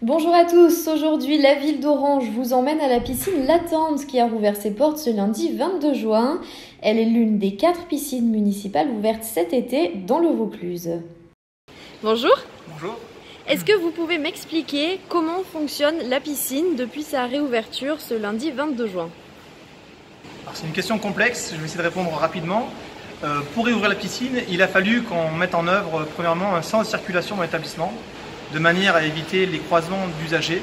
Bonjour à tous, aujourd'hui la ville d'Orange vous emmène à la piscine Latente qui a rouvert ses portes ce lundi 22 juin. Elle est l'une des 4 piscines municipales ouvertes cet été dans le Vaucluse. Bonjour. Bonjour. Est-ce que vous pouvez m'expliquer comment fonctionne la piscine depuis sa réouverture ce lundi 22 juin? C'est une question complexe, je vais essayer de répondre rapidement. Pour réouvrir la piscine, il a fallu qu'on mette en œuvre premièrement un sens de circulation dans l'établissement, de manière à éviter les croisements d'usagers,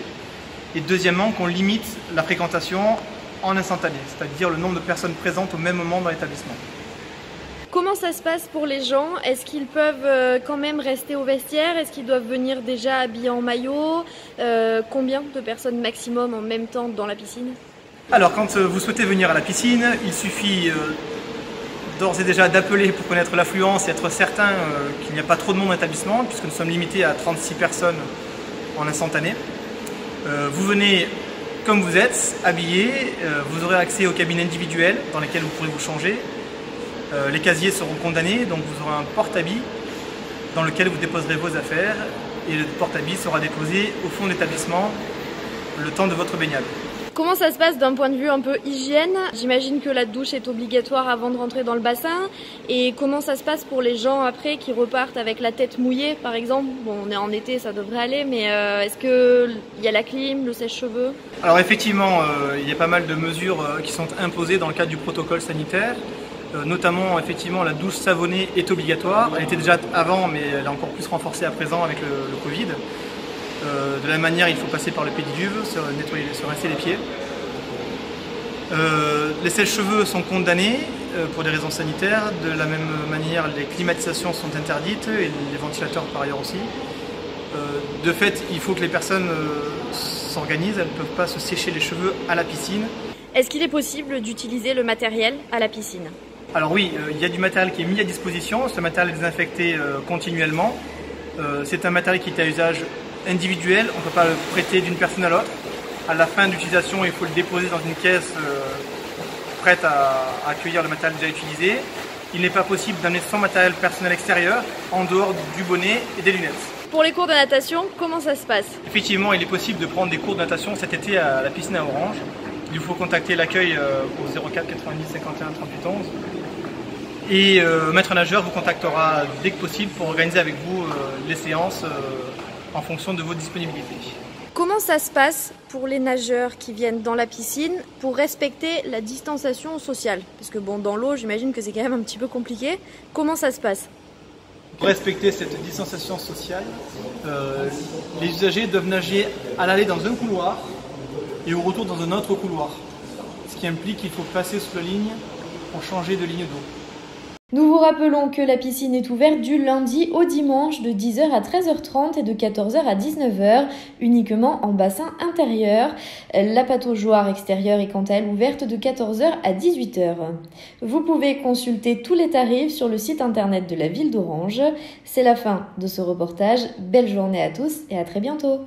et deuxièmement qu'on limite la fréquentation en instantané, c'est-à-dire le nombre de personnes présentes au même moment dans l'établissement. Comment ça se passe pour les gens? Est-ce qu'ils peuvent quand même rester au vestiaire? Est-ce qu'ils doivent venir déjà habillés en maillot? Combien de personnes maximum en même temps dans la piscine? Alors quand vous souhaitez venir à la piscine, il suffit d'ores et déjà d'appeler pour connaître l'affluence et être certain qu'il n'y a pas trop de monde dans l'établissement, puisque nous sommes limités à 36 personnes en instantané. Vous venez comme vous êtes, habillé, vous aurez accès aux cabines individuelles dans lesquelles vous pourrez vous changer. Les casiers seront condamnés, donc vous aurez un porte-habits dans lequel vous déposerez vos affaires, et le porte-habits sera déposé au fond de l'établissement le temps de votre baignade. Comment ça se passe d'un point de vue un peu hygiène? J'imagine que la douche est obligatoire avant de rentrer dans le bassin. Et comment ça se passe pour les gens après qui repartent avec la tête mouillée par exemple? Bon, on est en été, ça devrait aller, mais est-ce qu'il y a la clim, le sèche-cheveux? Alors effectivement, il y a pas mal de mesures qui sont imposées dans le cadre du protocole sanitaire. Notamment, effectivement, la douche savonnée est obligatoire. Elle était déjà avant, mais elle est encore plus renforcée à présent avec le Covid. De la même manière, il faut passer par le pédiluve, se rincer les pieds. Les sèche-cheveux sont condamnés pour des raisons sanitaires. De la même manière, les climatisations sont interdites et les ventilateurs par ailleurs aussi. De fait, il faut que les personnes s'organisent, elles ne peuvent pas se sécher les cheveux à la piscine. Est-ce qu'il est possible d'utiliser le matériel à la piscine? Alors oui, il y a du matériel qui est mis à disposition. Ce matériel est désinfecté continuellement. C'est un matériel qui est à usage individuel, on ne peut pas le prêter d'une personne à l'autre. À la fin d'utilisation, il faut le déposer dans une caisse prête à accueillir le matériel déjà utilisé. Il n'est pas possible d'amener son matériel personnel extérieur en dehors du bonnet et des lunettes. Pour les cours de natation, comment ça se passe? Effectivement, il est possible de prendre des cours de natation cet été à la piscine à Orange. Il faut contacter l'accueil au 04 90 51 38 11. Et maître nageur vous contactera dès que possible pour organiser avec vous les séances en fonction de vos disponibilités. Comment ça se passe pour les nageurs qui viennent dans la piscine pour respecter la distanciation sociale? Parce que bon, dans l'eau, j'imagine que c'est quand même un petit peu compliqué. Comment ça se passe? Pour respecter cette distanciation sociale, les usagers doivent nager à l'aller dans un couloir et au retour dans un autre couloir. Ce qui implique qu'il faut passer sous la ligne pour changer de ligne d'eau. Nous vous rappelons que la piscine est ouverte du lundi au dimanche de 10h à 13h30 et de 14h à 19h, uniquement en bassin intérieur. La pataugeoire extérieure est quant à elle ouverte de 14h à 18h. Vous pouvez consulter tous les tarifs sur le site internet de la ville d'Orange. C'est la fin de ce reportage. Belle journée à tous et à très bientôt.